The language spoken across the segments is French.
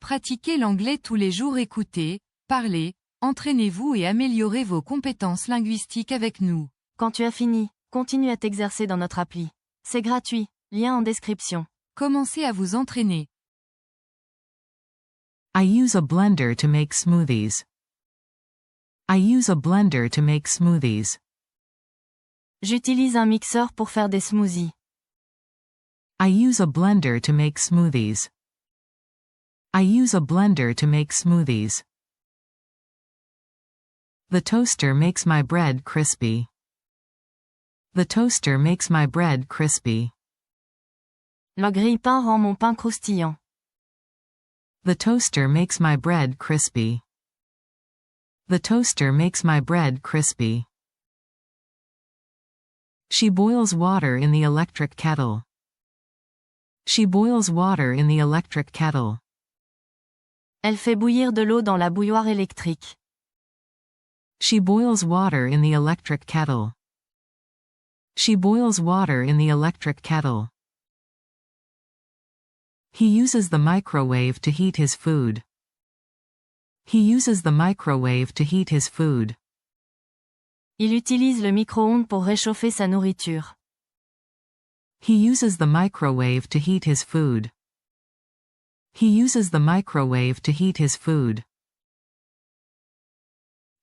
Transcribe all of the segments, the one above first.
Pratiquez l'anglais tous les jours. Écoutez, parlez, entraînez-vous et améliorez vos compétences linguistiques avec nous. Quand tu as fini, continue à t'exercer dans notre appli. C'est gratuit, lien en description. Commencez à vous entraîner. I use a blender to make smoothies. I use a blender to make smoothies. J'utilise un mixeur pour faire des smoothies. I use a blender to make smoothies. I use a blender to make smoothies. The toaster makes my bread crispy. The toaster makes my bread crispy. Le grille-pain rend mon pain croustillant. The toaster makes my bread crispy. The toaster makes my bread crispy. She boils water in the electric kettle. She boils water in the electric kettle. Elle fait bouillir de l'eau dans la bouilloire électrique. She boils water in the electric kettle. She boils water in the electric kettle. He uses the microwave to heat his food. He uses the microwave to heat his food. Il utilise le micro-ondes pour réchauffer sa nourriture. He uses the microwave to heat his food. He uses the microwave to heat his food.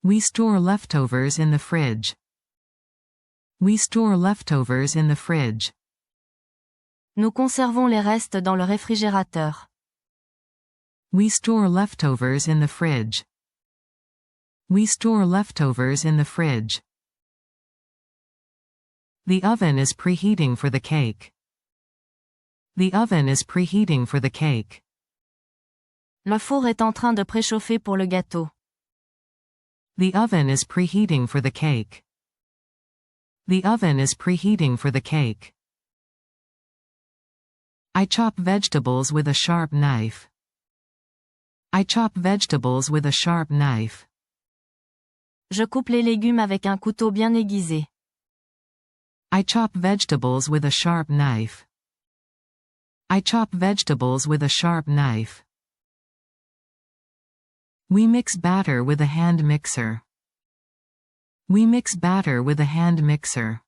We store leftovers in the fridge. We store leftovers in the fridge. Nous conservons les restes dans le réfrigérateur. We store leftovers in the fridge. We store leftovers in the fridge. The oven is preheating for the cake. The oven is preheating for the cake. Le four est en train de préchauffer pour le gâteau. The oven is preheating for the cake. The oven is preheating for the cake. I chop vegetables with a sharp knife. I chop vegetables with a sharp knife. Je coupe les légumes avec un couteau bien aiguisé. I chop vegetables with a sharp knife. I chop vegetables with a sharp knife. We mix batter with a hand mixer. We mix batter with a hand mixer.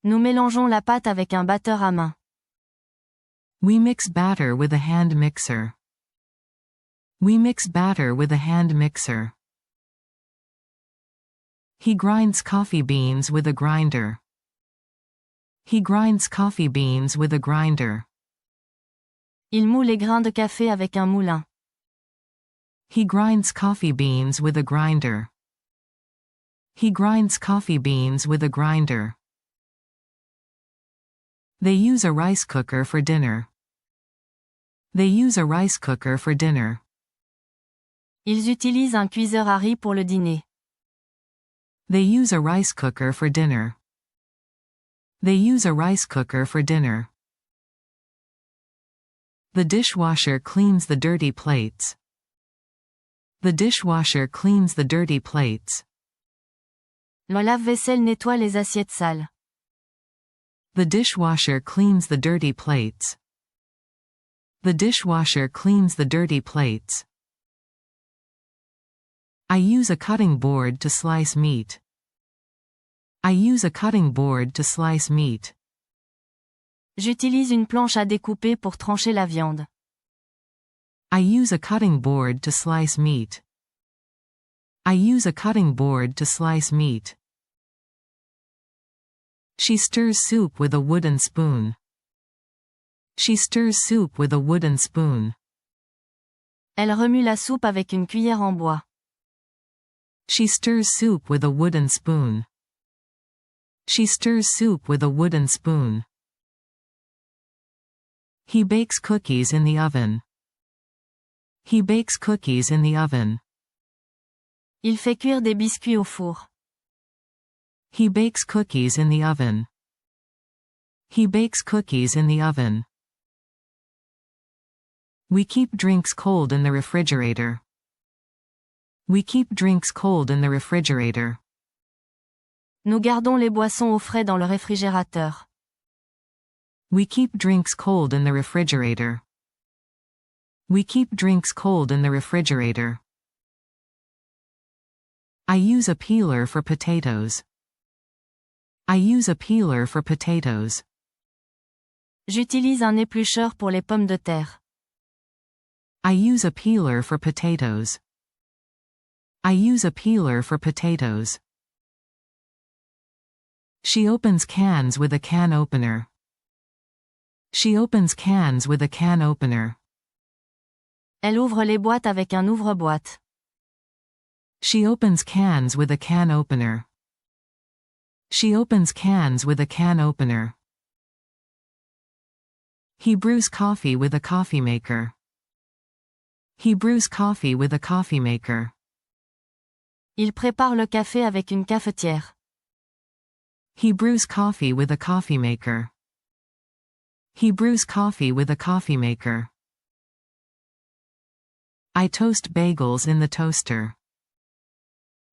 Nous mélangeons la pâte avec un batteur à main. We mix batter with a hand mixer. We mix batter with a hand mixer. He grinds coffee beans with a grinder. He grinds coffee beans with a grinder. Il moule les grains de café avec un moulin. He grinds coffee beans with a grinder. He grinds coffee beans with a grinder. They use a rice cooker for dinner. They use a rice cooker for dinner. Ils utilisent un cuiseur à riz pour le dîner. They use a rice cooker for dinner. They use a rice cooker for dinner. The dishwasher cleans the dirty plates. The dishwasher cleans the dirty plates. Le lave-vaisselle nettoie les assiettes sales. The dishwasher cleans the dirty plates. The dishwasher cleans the dirty plates. I use a cutting board to slice meat. I use a cutting board to slice meat. J'utilise une planche à découper pour trancher la viande. I use a cutting board to slice meat. I use a cutting board to slice meat. She stirs soup with a wooden spoon. She stirs soup with a wooden spoon. Elle remue la soupe avec une cuillère en bois. She stirs soup with a wooden spoon. She stirs soup with a wooden spoon. He bakes cookies in the oven. He bakes cookies in the oven. Il fait cuire des biscuits au four. He bakes cookies in the oven. He bakes cookies in the oven. We keep drinks cold in the refrigerator. We keep drinks cold in the refrigerator. Nous gardons les boissons au frais dans le réfrigérateur. We keep drinks cold in the refrigerator. We keep drinks cold in the refrigerator. I use a peeler for potatoes. I use a peeler for potatoes. J'utilise un éplucheur pour les pommes de terre. I use a peeler for potatoes. I use a peeler for potatoes. She opens cans with a can opener. She opens cans with a can opener. Elle ouvre les boîtes avec un ouvre-boîte. She opens cans with a can opener. She opens cans with a can opener. He brews coffee with a coffee maker. He brews coffee with a coffee maker. Il prépare le café avec une cafetière. He brews coffee with a coffee maker. He brews coffee with a coffee maker. I toast bagels in the toaster.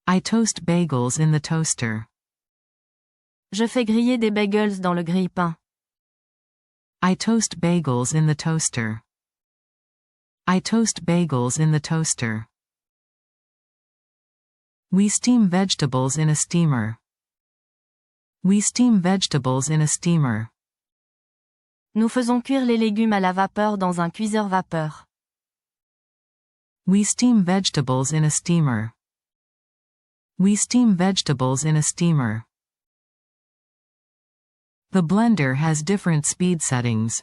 I toast bagels in the toaster. Je fais griller des bagels dans le grille-pain. I toast bagels in the toaster. I toast bagels in the toaster. We steam vegetables in a steamer. We steam vegetables in a steamer. Nous faisons cuire les légumes à la vapeur dans un cuiseur vapeur. We steam vegetables in a steamer. We steam vegetables in a steamer. The blender has different speed settings.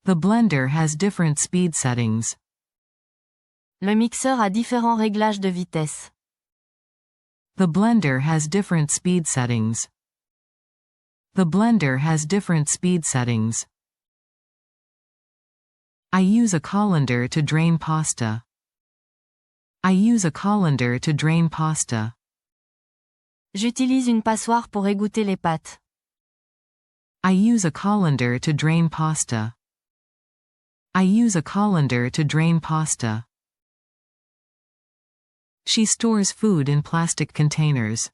The blender has different speed settings. Le mixeur a différents réglages de vitesse. The blender has different speed settings. The blender has different speed settings. I use a colander to drain pasta. I use a colander to drain pasta. J'utilise une passoire pour égoutter les pâtes. I use a colander to drain pasta. I use a colander to drain pasta. She stores food in plastic containers.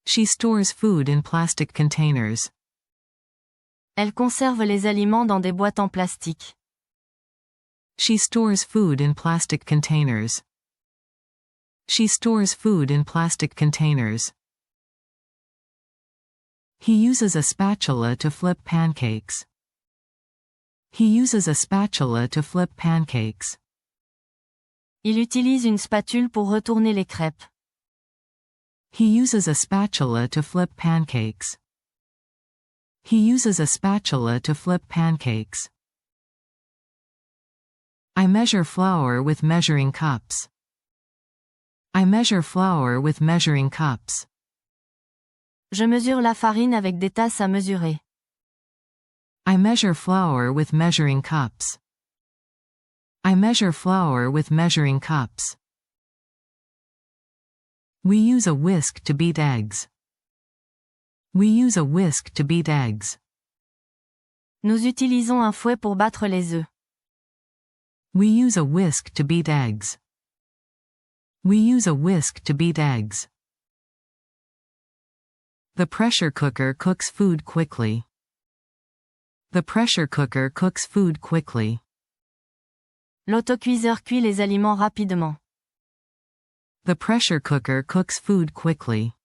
She stores food in plastic containers. Elle conserve les aliments dans des boîtes en plastique. She stores food in plastic containers. She stores food in plastic containers. He uses a spatula to flip pancakes. He uses a spatula to flip pancakes. Il utilise une spatule pour retourner les crêpes. He uses a spatula to flip pancakes. He uses a spatula to flip pancakes. I measure flour with measuring cups. I measure flour with measuring cups. Je mesure la farine avec des tasses à mesurer. I measure flour with measuring cups. I measure flour with measuring cups. We use a whisk to beat eggs. We use a whisk to beat eggs. Nous utilisons un fouet pour battre les œufs. We use a whisk to beat eggs. We use a whisk to beat eggs. The pressure cooker cooks food quickly. The pressure cooker cooks food quickly. L'autocuiseur cuit les aliments rapidement. The pressure cooker cooks food quickly.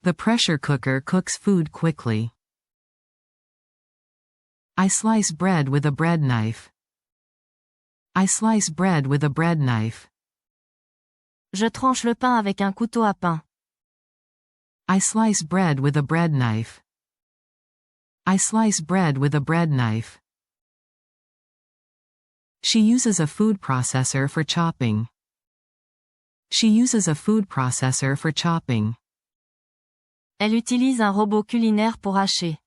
The pressure cooker cooks food quickly. I slice bread with a bread knife. I slice bread with a bread knife. Je tranche le pain avec un couteau à pain. I slice bread with a bread knife. I slice bread with a bread knife. She uses a food processor for chopping. She uses a food processor for chopping. Elle utilise un robot culinaire pour hacher.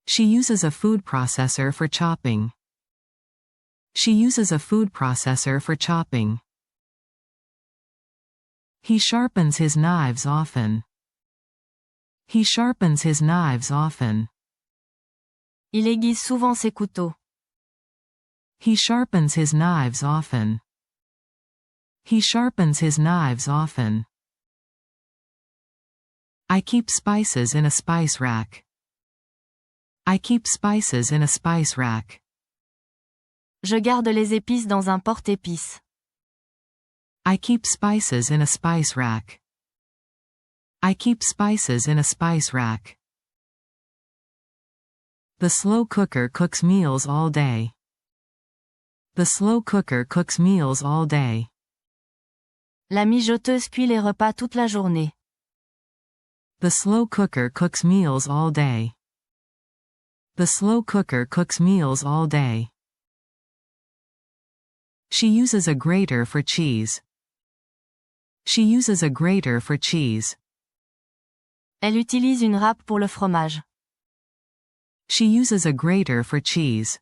She uses a food processor for chopping. She uses a food processor for chopping. He sharpens his knives often. He sharpens his knives often. Il aiguise souvent ses couteaux. He sharpens his knives often. He sharpens his knives often. I keep spices in a spice rack. I keep spices in a spice rack. Je garde les épices dans un porte-épices. I keep spices in a spice rack. I keep spices in a spice rack. The slow cooker cooks meals all day. The slow cooker cooks meals all day. La mijoteuse cuit les repas toute la journée. The slow cooker cooks meals all day. The slow cooker cooks meals all day. She uses a grater for cheese. She uses a grater for cheese. Elle utilise une râpe pour le fromage. She uses a grater for cheese.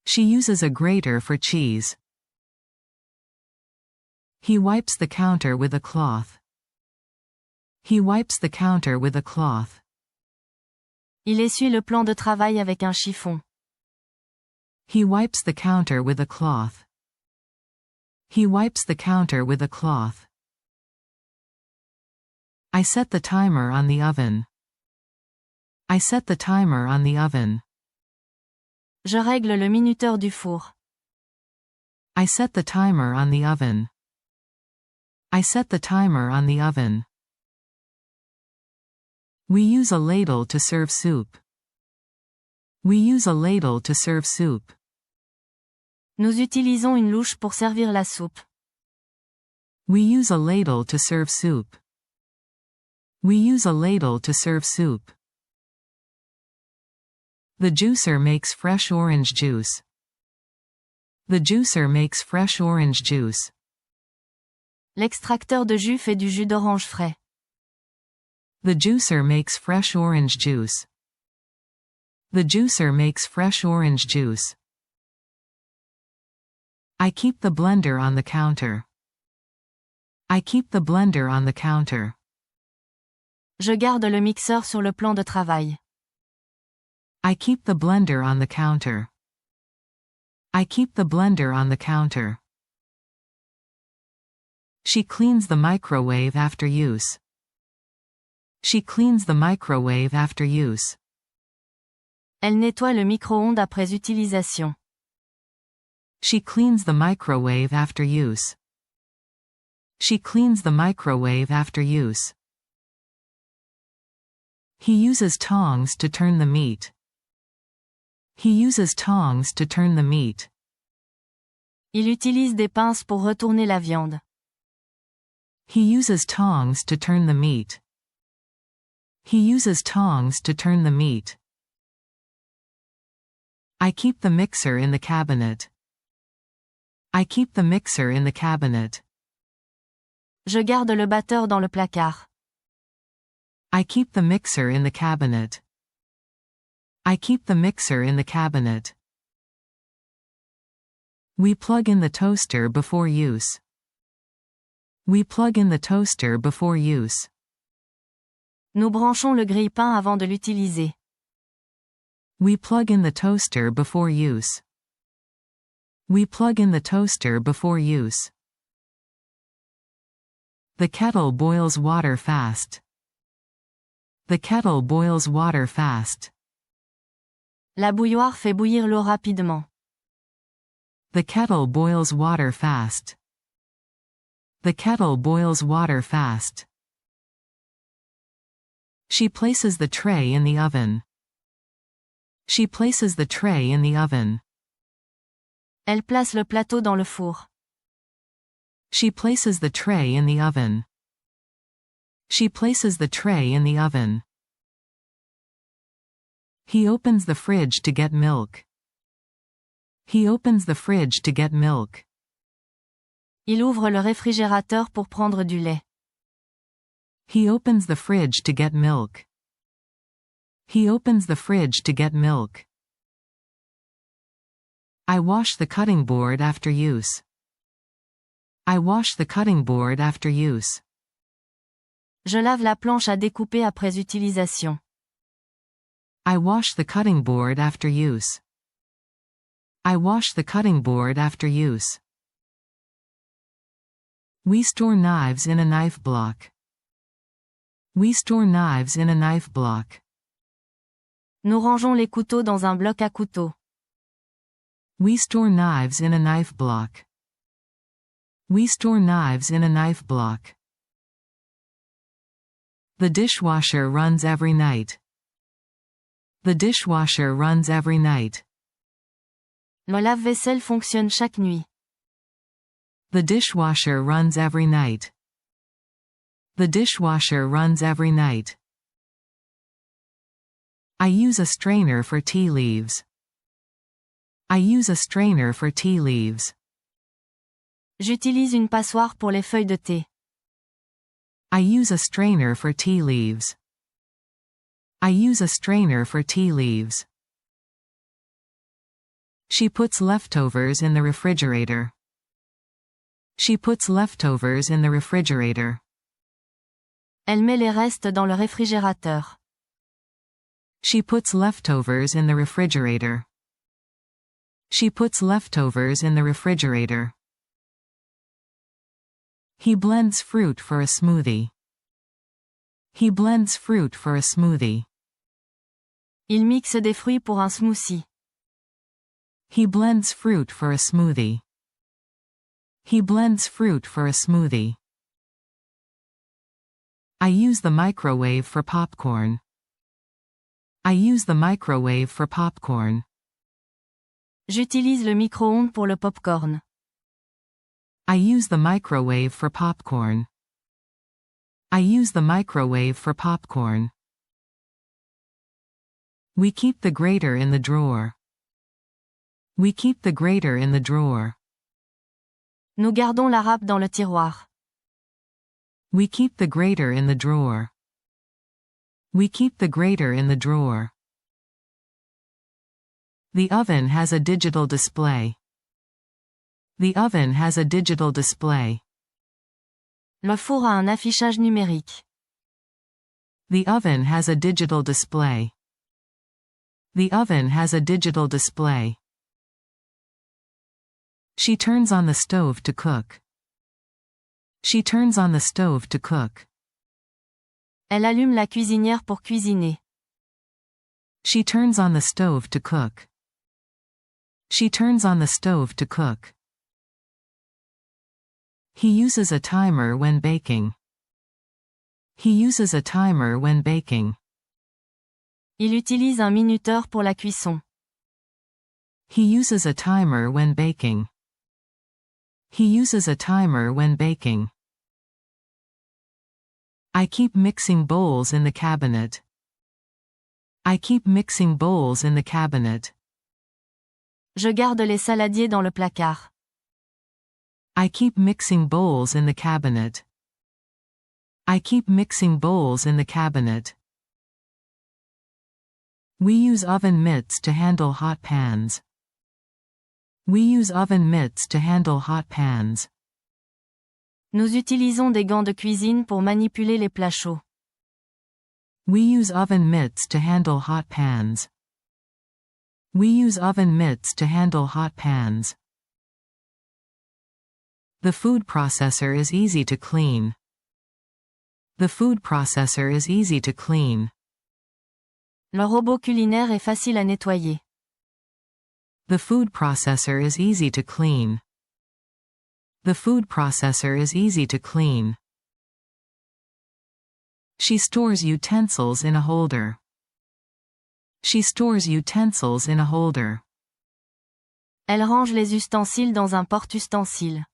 She uses a grater for cheese. He wipes the counter with a cloth. He wipes the counter with a cloth. Il essuie le plan de travail avec un chiffon. He wipes the counter with a cloth. He wipes the counter with a cloth. I set the timer on the oven. I set the timer on the oven. Je règle le minuteur du four. I set the timer on the oven. I set the timer on the oven. We use a ladle to serve soup. We use a ladle to serve soup. Nous utilisons une louche pour servir la soupe. We use a ladle to serve soup. We use a ladle to serve soup. The juicer makes fresh orange juice. The juicer makes fresh orange juice. L'extracteur de jus fait du jus d'orange frais. The juicer makes fresh orange juice. The juicer makes fresh orange juice. I keep the blender on the counter. I keep the blender on the counter. Je garde le mixeur sur le plan de travail. I keep the blender on the counter. I keep the blender on the counter. She cleans the microwave after use. She cleans the microwave after use. Elle nettoie le micro-ondes après utilisation. She cleans the microwave after use. She cleans the microwave after use. He uses tongs to turn the meat. He uses tongs to turn the meat. Il utilise des pinces pour retourner la viande. He uses tongs to turn the meat. He uses tongs to turn the meat. I keep the mixer in the cabinet. I keep the mixer in the cabinet. Je garde le batteur dans le placard. I keep the mixer in the cabinet. I keep the mixer in the cabinet. We plug in the toaster before use. We plug in the toaster before use. Nous branchons le grille-pain avant de l'utiliser. We plug in the toaster before use. We plug in the toaster before use. The kettle boils water fast. The kettle boils water fast. La bouilloire fait bouillir l'eau rapidement. The kettle boils water fast. The kettle boils water fast. She places the tray in the oven. She places the tray in the oven. Elle place le plateau dans le four. She places the tray in the oven. She places the tray in the oven. He opens the fridge to get milk. He opens the fridge to get milk. Il ouvre le réfrigérateur pour prendre du lait. He opens the fridge to get milk. He opens the fridge to get milk. I wash the cutting board after use. I wash the cutting board after use. Je lave la planche à découper après utilisation. I wash the cutting board after use. I wash the cutting board after use. We store knives in a knife block. We store knives in a knife block. Nous rangeons les couteaux dans un bloc à couteaux. We store knives in a knife block. We store knives in a knife block. The dishwasher runs every night. The dishwasher runs every night. Le lave-vaisselle fonctionne chaque nuit. The dishwasher runs every night. The dishwasher runs every night. I use a strainer for tea leaves. I use a strainer for tea leaves. J'utilise une passoire pour les feuilles de thé. I use a strainer for tea leaves. I use a strainer for tea leaves. She puts leftovers in the refrigerator. She puts leftovers in the refrigerator. Elle met les restes dans le réfrigérateur. She puts leftovers in the refrigerator. She puts leftovers in the refrigerator. He blends fruit for a smoothie. He blends fruit for a smoothie. Il mixe des fruits pour un smoothie. He blends fruit for a smoothie. He blends fruit for a smoothie. I use the microwave for popcorn. I use the microwave for popcorn. J'utilise le micro-ondes pour le popcorn. I use the microwave for popcorn. I use the microwave for popcorn. We keep the grater in the drawer. We keep the grater in the drawer. Nous gardons la râpe dans le tiroir. We keep the grater in the drawer. We keep the grater in the drawer. The oven has a digital display. The oven has a digital display. Le four a un affichage numérique. The oven has a digital display. The oven has a digital display. She turns on the stove to cook. She turns on the stove to cook. Elle allume la cuisinière pour cuisiner. She turns on the stove to cook. She turns on the stove to cook. He uses a timer when baking. He uses a timer when baking. Il utilise un minuteur pour la cuisson. He uses a timer when baking. He uses a timer when baking. I keep mixing bowls in the cabinet. I keep mixing bowls in the cabinet. Je garde les saladiers dans le placard. I keep mixing bowls in the cabinet. I keep mixing bowls in the cabinet. We use oven mitts to handle hot pans. We use oven mitts to handle hot pans. Nous utilisons des gants de cuisine pour manipuler les plats chauds. We use oven mitts to handle hot pans. We use oven mitts to handle hot pans. The food processor is easy to clean. The food processor is easy to clean. Le robot culinaire est facile à nettoyer. The food processor is easy to clean. The food processor is easy to clean. She stores utensils in a holder. She stores utensils in a holder. Elle range les ustensiles dans un porte-ustensiles.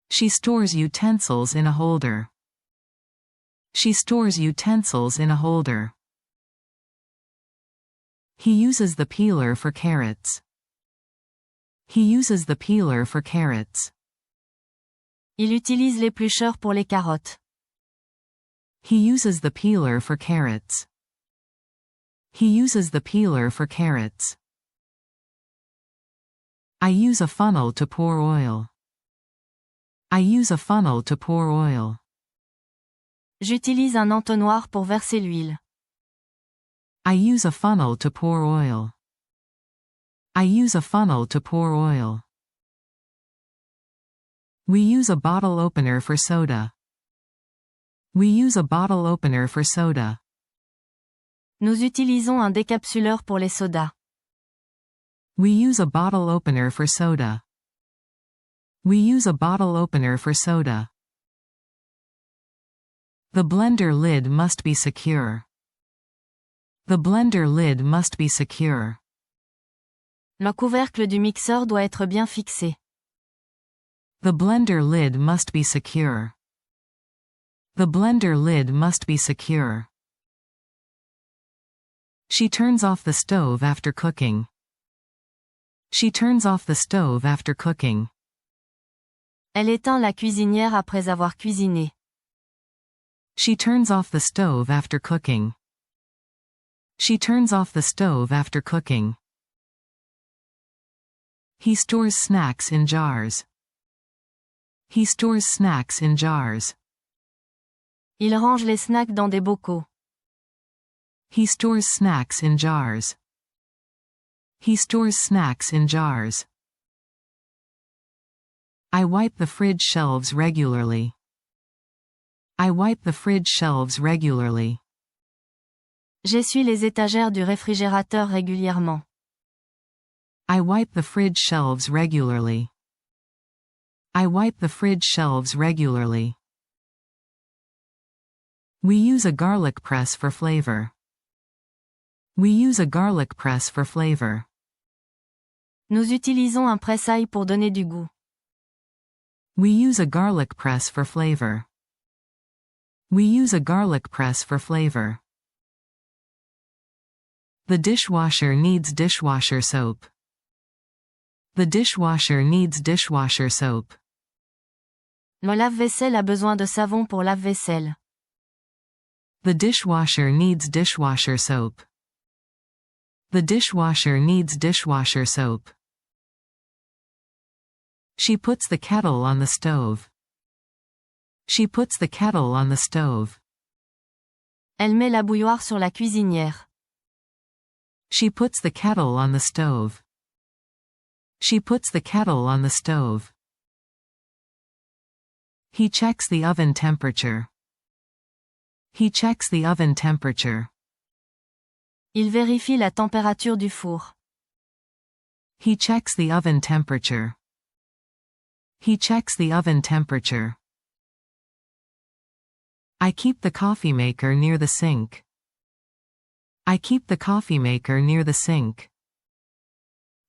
She stores utensils in a holder. She stores utensils in a holder. He uses the peeler for carrots. He uses the peeler for carrots. Il utilise l'éplucheur pour les carottes. He uses the peeler for carrots. He uses the peeler for carrots. I use a funnel to pour oil. I use a funnel to pour oil. J'utilise un entonnoir pour verser l'huile. I use a funnel to pour oil. I use a funnel to pour oil. We use a bottle opener for soda. We use a bottle opener for soda. Nous utilisons un décapsuleur pour les sodas. We use a bottle opener for soda. We use a bottle opener for soda. The blender lid must be secure. The blender lid must be secure. Le couvercle du mixeur doit être bien fixé. The blender lid must be secure. The blender lid must be secure. She turns off the stove after cooking. She turns off the stove after cooking. Elle éteint la cuisinière après avoir cuisiné. She turns off the stove after cooking. She turns off the stove after cooking. He stores snacks in jars. He stores snacks in jars. Il range les snacks dans des bocaux. He stores snacks in jars. He stores snacks in jars. I wipe the fridge shelves regularly. I wipe the fridge shelves regularly. J'essuie les étagères du réfrigérateur régulièrement. I wipe the fridge shelves regularly. I wipe the fridge shelves regularly. We use a garlic press for flavor. We use a garlic press for flavor. Nous utilisons un presse-ail pour donner du goût. We use a garlic press for flavor. We use a garlic press for flavor. The dishwasher needs dishwasher soap. The dishwasher needs dishwasher soap. Le lave-vaisselle a besoin de savon pour lave-vaisselle. The dishwasher needs dishwasher soap. The dishwasher needs dishwasher soap. She puts the kettle on the stove. She puts the kettle on the stove. Elle met la bouilloire sur la cuisinière. She puts the kettle on the stove. She puts the kettle on the stove. He checks the oven temperature. He checks the oven temperature. Il vérifie la température du four. He checks the oven temperature. He checks the oven temperature. I keep the coffee maker near the sink. I keep the coffee maker near the sink.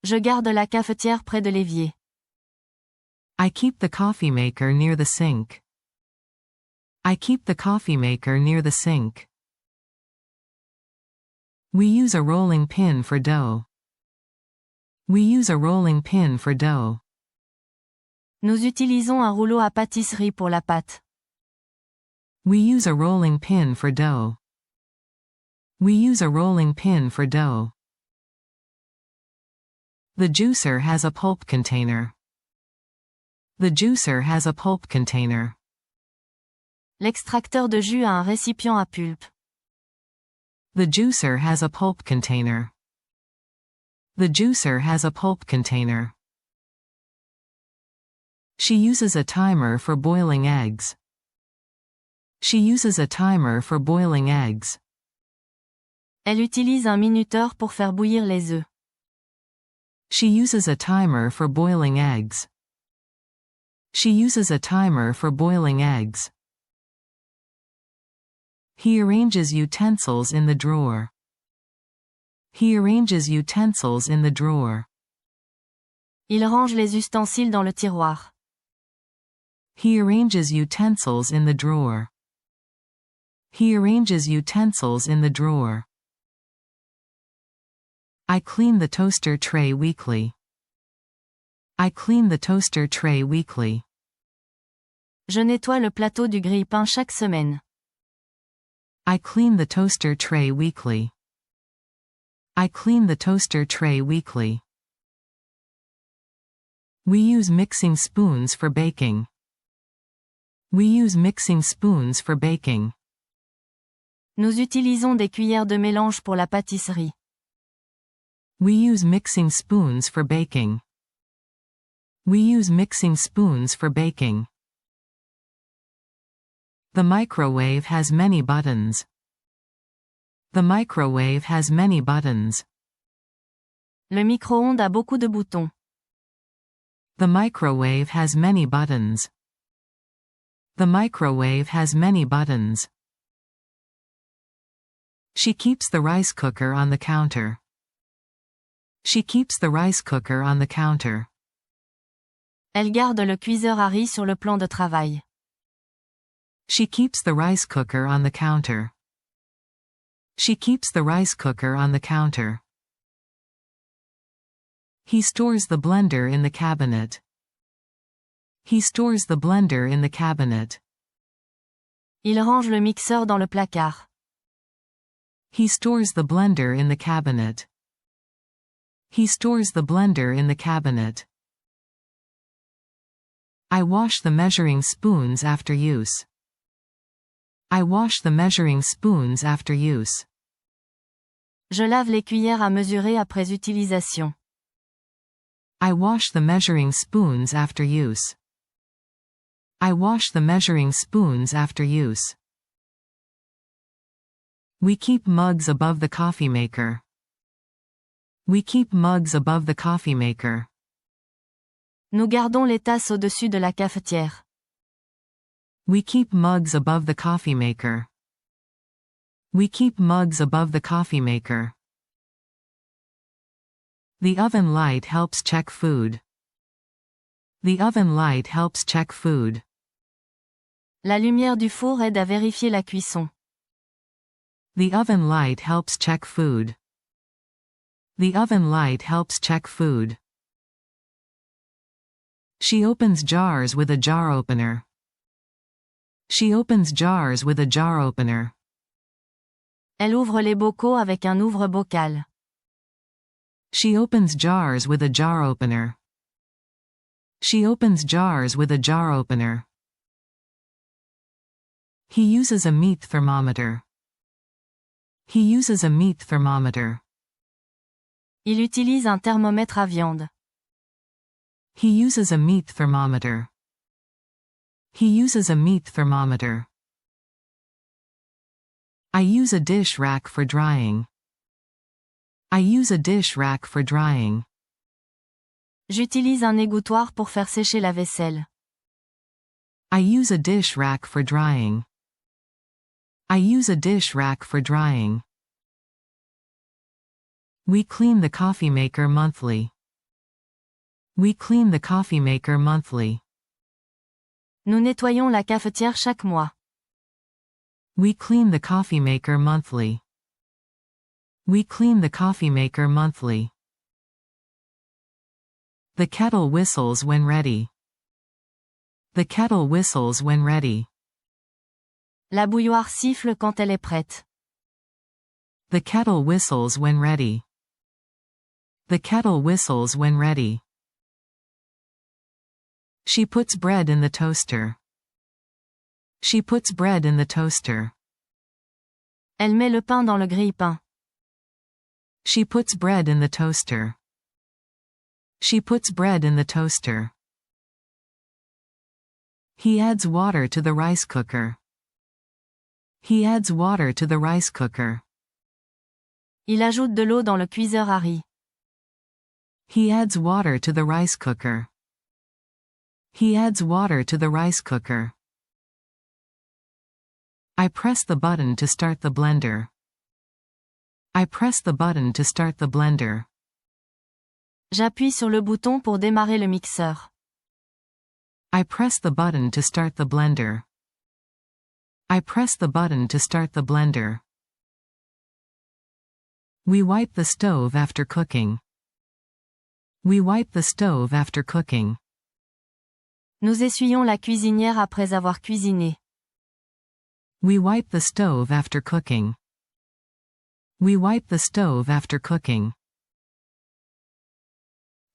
Je garde la cafetière près de l'évier. I keep the coffee maker near the sink. I keep the coffee maker near the sink. We use a rolling pin for dough. We use a rolling pin for dough. Nous utilisons un rouleau à pâtisserie pour la pâte. We use a rolling pin for dough. We use a rolling pin for dough. The juicer has a pulp container. The juicer has a pulp container. L'extracteur de jus a un récipient à pulpe. The juicer has a pulp container. The juicer has a pulp container. She uses a timer for boiling eggs. She uses a timer for boiling eggs. Elle utilise un minuteur pour faire bouillir les œufs. She uses a timer for boiling eggs. She uses a timer for boiling eggs. He arranges utensils in the drawer. He arranges utensils in the drawer. Il range les ustensiles dans le tiroir. He arranges utensils in the drawer. He arranges utensils in the drawer. I clean the toaster tray weekly. I clean the toaster tray weekly. Je nettoie le plateau du grille-pain chaque semaine. I clean the toaster tray weekly. I clean the toaster tray weekly. We use mixing spoons for baking. We use mixing spoons for baking. Nous utilisons des cuillères de mélange pour la pâtisserie. We use mixing spoons for baking. We use mixing spoons for baking. The microwave has many buttons. The microwave has many buttons. Le micro-ondes a beaucoup de boutons. The microwave has many buttons. The microwave has many buttons. She keeps the rice cooker on the counter. She keeps the rice cooker on the counter. Elle garde le cuiseur à riz sur le plan de travail. She keeps the rice cooker on the counter. She keeps the rice cooker on the counter. He stores the blender in the cabinet. He stores the blender in the cabinet. Il range le mixeur dans le placard. He stores the blender in the cabinet. He stores the blender in the cabinet. I wash the measuring spoons after use. I wash the measuring spoons after use. Je lave les cuillères à mesurer après utilisation. I wash the measuring spoons after use. I wash the measuring spoons after use. We keep mugs above the coffee maker. We keep mugs above the coffee maker. Nous gardons les tasses au-dessus de la cafetière. We keep mugs above the coffee maker. We keep mugs above the coffee maker. The oven light helps check food. The oven light helps check food. La lumière du four aide à vérifier la cuisson. The oven light helps check food. The oven light helps check food. She opens jars with a jar opener. She opens jars with a jar opener. Elle ouvre les bocaux avec un ouvre-bocal. She opens jars with a jar opener. She opens jars with a jar opener. He uses a meat thermometer. He uses a meat thermometer. Il utilise un thermomètre à viande. He uses a meat thermometer. He uses a meat thermometer. I use a dish rack for drying. I use a dish rack for drying. J'utilise un égouttoir pour faire sécher la vaisselle. I use a dish rack for drying. I use a dish rack for drying. We clean the coffee maker monthly. We clean the coffee maker monthly. Nous nettoyons la cafetière chaque mois. We clean the coffee maker monthly. We clean the coffee maker monthly. The kettle whistles when ready. The kettle whistles when ready. La bouilloire siffle quand elle est prête. The kettle whistles when ready. The kettle whistles when ready. She puts bread in the toaster. She puts bread in the toaster. Elle met le pain dans le grille-pain. She puts bread in the toaster. She puts bread in the toaster. He adds water to the rice cooker. He adds water to the rice cooker. Il ajoute de l'eau dans le cuiseur à riz. He adds water to the rice cooker. He adds water to the rice cooker. I press the button to start the blender. I press the button to start the blender. J'appuie sur le bouton pour démarrer le mixeur. I press the button to start the blender. I press the button to start the blender. We wipe the stove after cooking. We wipe the stove after cooking. Nous essuyons la cuisinière après avoir cuisiné. We wipe the stove after cooking. We wipe the stove after cooking.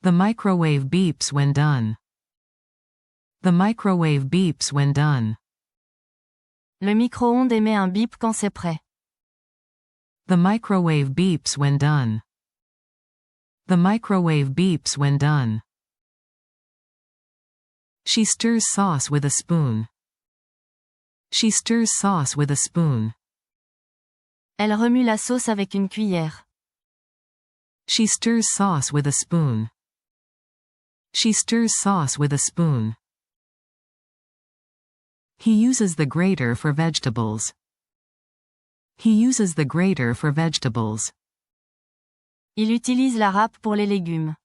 The microwave beeps when done. The microwave beeps when done. Le micro-ondes émet un bip quand c'est prêt. The microwave beeps when done. The microwave beeps when done. She stirs sauce with a spoon. She stirs sauce with a spoon. Elle remue la sauce avec une cuillère. She stirs sauce with a spoon. She stirs sauce with a spoon. He uses the grater for vegetables. He uses the grater for vegetables. Il utilise la râpe pour les légumes.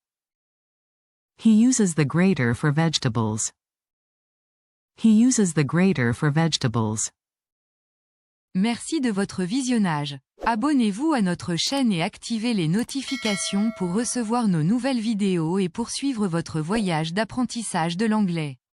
He uses the grater for vegetables. He uses the grater for vegetables. Merci de votre visionnage. Abonnez-vous à notre chaîne et activez les notifications pour recevoir nos nouvelles vidéos et poursuivre votre voyage d'apprentissage de l'anglais.